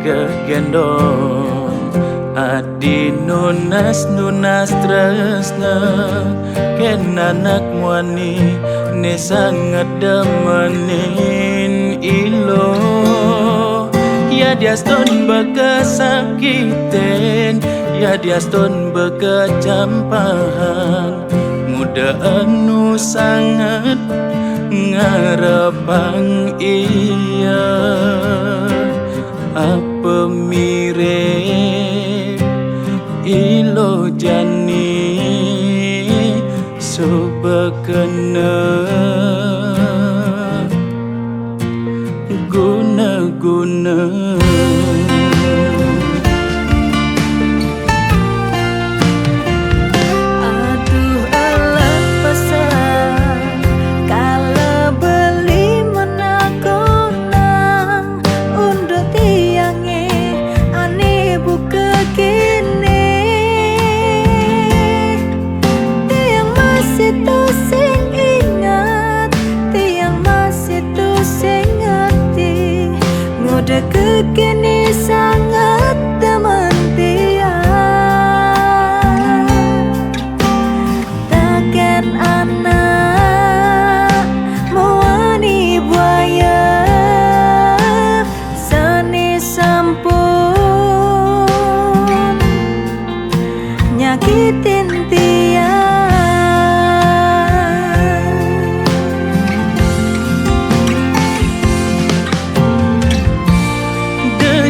kegendong adi nunas tresna ken anak wani ne sangat demenin ilo ya diaston bekesakiten ya diaston bekecampahan muda anu sangat ngarepang iya apa mirip ilo jani sobekena guna-guna kekini sangat teman tiang takkan anak mewani buaya seni sampun nyakitin tiang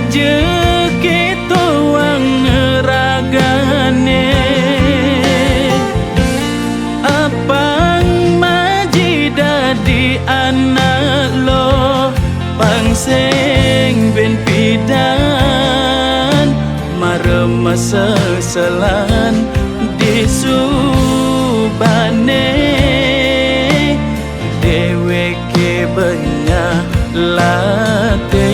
jeki tuang ngeragane apang maji dadi anak lo pangseng ben pidan marem seselan disubane deweke benya late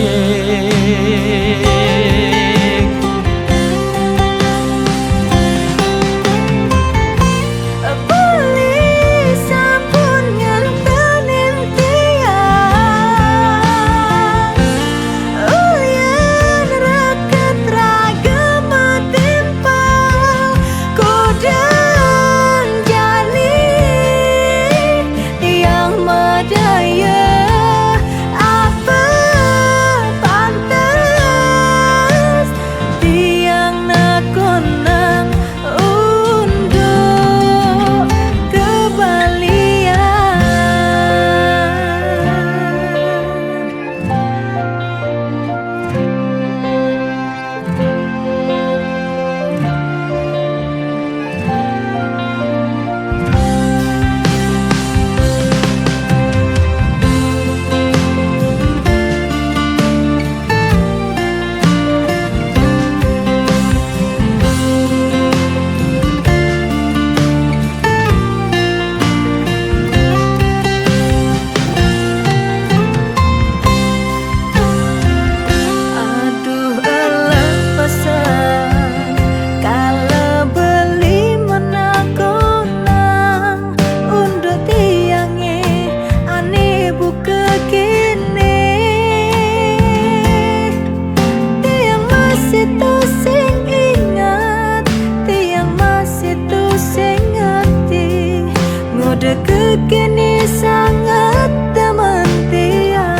kekini sangat teman tiang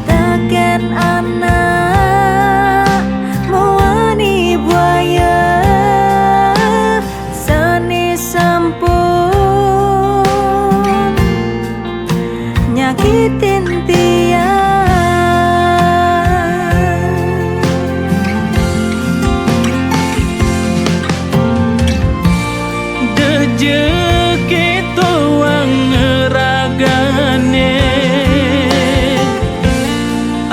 takkan anak mewani buaya seni sampun nyakitin tiang jeki tuang ngeragane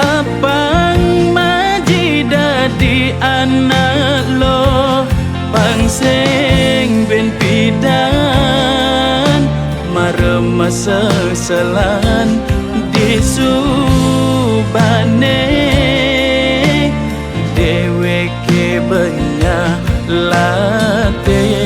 apang maji dadi anak lo pangseng ben pidan marem seselan disubane deweke benya late